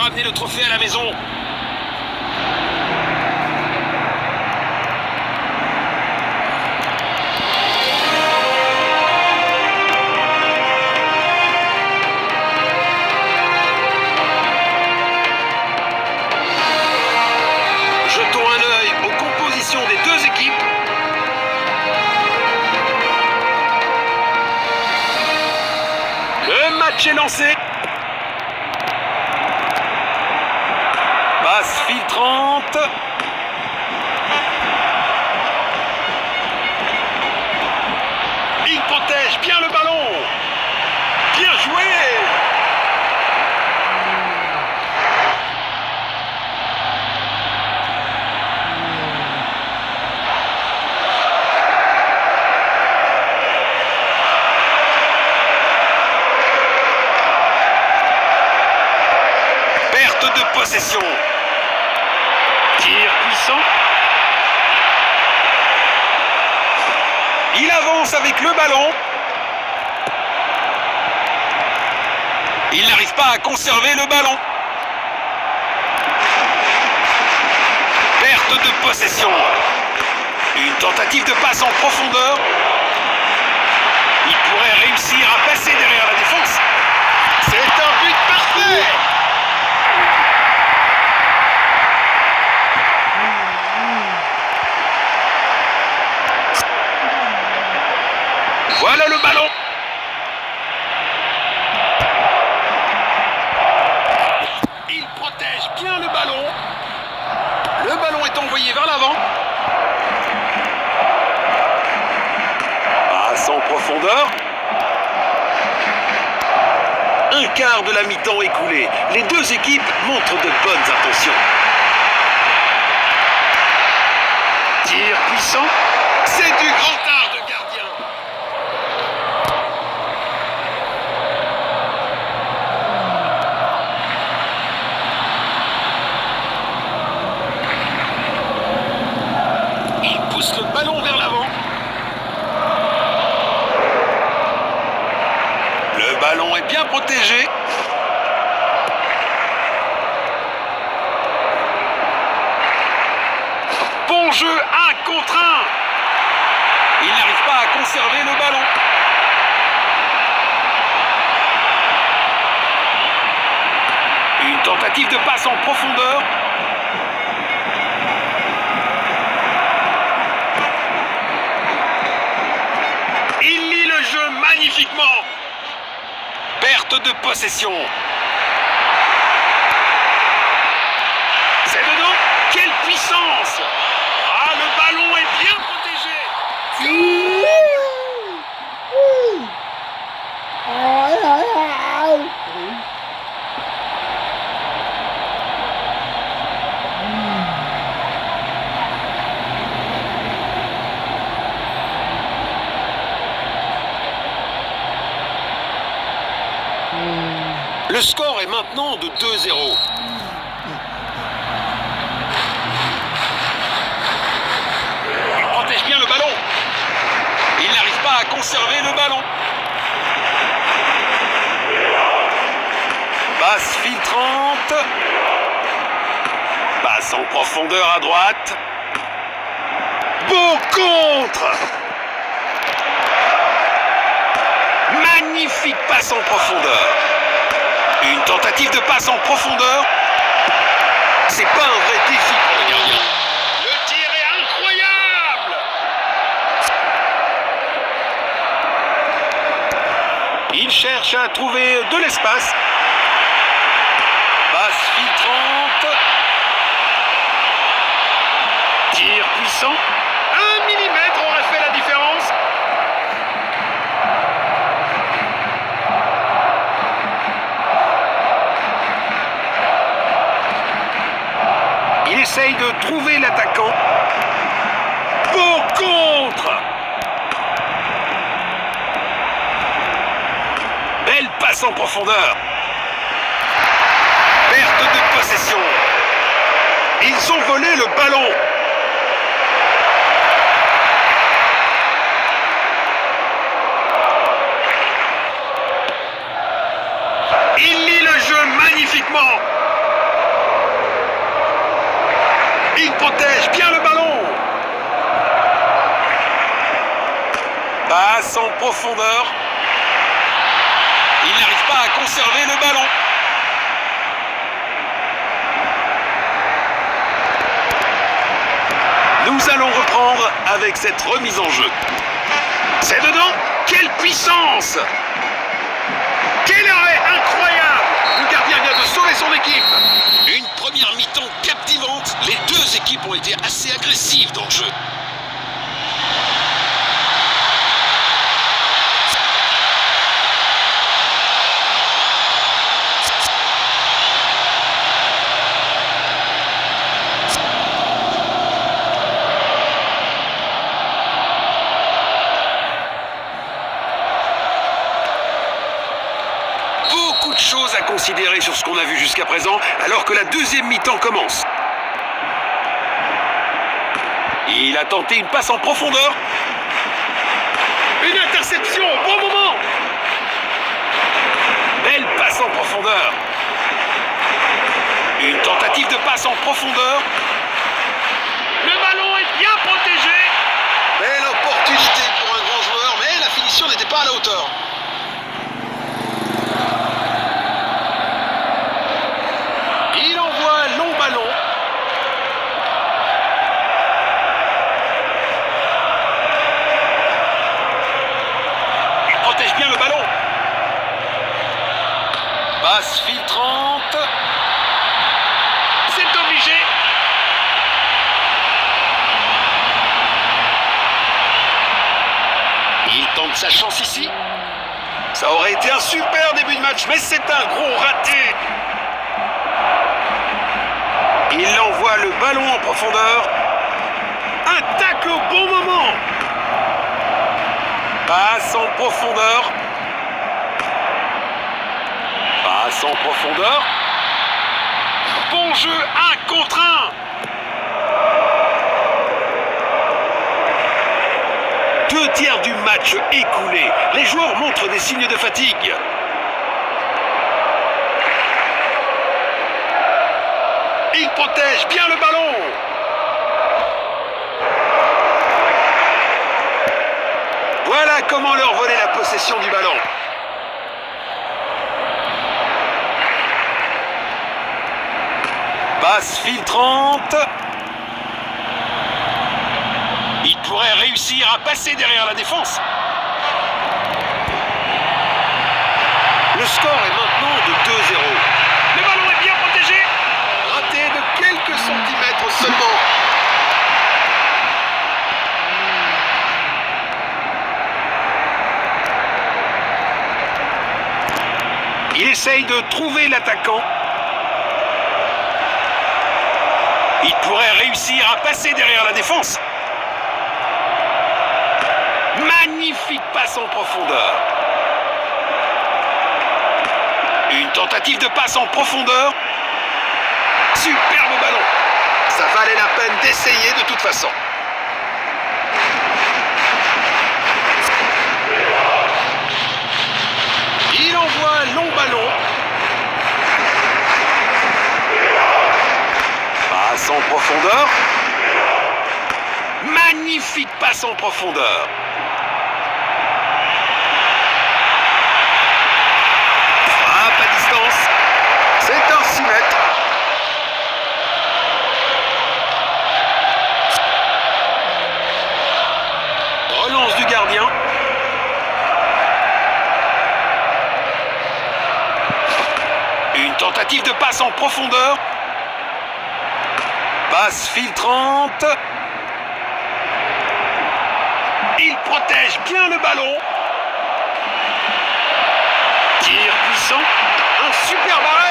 ramener le trophée à la maison. Jetons un œil aux compositions des deux équipes. Le match est lancé. Passe filtrante. Il protège bien le ballon. Bien joué. Perte de possession. Tir puissant. Il avance avec le ballon. Il n'arrive pas à conserver le ballon. Perte de possession. Une tentative de passe en profondeur. Il pourrait réussir à passer derrière la défense. C'est un but parfait. Voilà le ballon. Il protège bien le ballon. Le ballon est envoyé vers l'avant. Passe en profondeur. Un quart de la mi-temps écoulé. Les deux équipes montrent de bonnes intentions. Tir puissant. C'est du grand art de gardien. Il pousse le ballon vers l'avant. Le ballon est bien protégé. Bon jeu, 1 contre 1. Il n'arrive pas à conserver le ballon. Une tentative de passe en profondeur. Il lit le jeu magnifiquement. Perte de possession. C'est dedans. Quelle puissance! Ah, le ballon est bien protégé. Le score est maintenant de 2-0. Il protège bien le ballon. Il n'arrive pas à conserver le ballon. Passe filtrante. Passe en profondeur à droite. Beau contre. Magnifique passe en profondeur. Une tentative de passe en profondeur. C'est pas un vrai défi pour le gardien. Le tir est incroyable. Il cherche à trouver de l'espace. Passe filtrante. Tir puissant. 1 millimètre aurait fait la différence. Il essaye de trouver l'attaquant. Beau contre. Belle passe en profondeur. Perte de possession. Ils ont volé le ballon. Il lit le jeu magnifiquement. Passe en profondeur. Il n'arrive pas à conserver le ballon. Nous allons reprendre avec cette remise en jeu. C'est dedans. Quelle puissance! Quel arrêt incroyable! Le gardien vient de sauver son équipe. Une première mi-temps captivante. Les deux équipes ont été assez agressives dans le jeu. Beaucoup de choses à considérer sur ce qu'on a vu jusqu'à présent, alors que la deuxième mi-temps commence. Il a tenté une passe en profondeur. Une interception au bon moment. Belle passe en profondeur. Une tentative de passe en profondeur. Le ballon est bien protégé. Belle opportunité pour un grand joueur, mais la finition n'était pas à la hauteur. Il envoie un long ballon. Il protège bien le ballon. Passe filtrante. C'est obligé. Il tente sa chance ici. Ça aurait été un super début de match, mais c'est un gros raté. Il envoie le ballon en profondeur. Un tacle au bon moment. Passe en profondeur. Passe en profondeur. Bon jeu, 1 contre 1. Deux tiers du match écoulé. Les joueurs montrent des signes de fatigue. Il protège bien le ballon. Voilà comment leur voler la possession du ballon. Passe filtrante. Il pourrait réussir à passer derrière la défense. Le score est maintenant de 2-0. Le ballon est bien protégé. Raté de quelques centimètres seulement. Il essaye de trouver l'attaquant. Il pourrait réussir à passer derrière la défense. Magnifique passe en profondeur. Une tentative de passe en profondeur. Superbe ballon. Ça valait la peine d'essayer de toute façon. Il envoie un long ballon. Passe en profondeur. Magnifique passe en profondeur. Frappe à distance. C'est un 6 mètres. Relance du gardien. Une tentative de passe en profondeur. Passe filtrante. Il protège bien le ballon. Tir puissant. Un super barrage.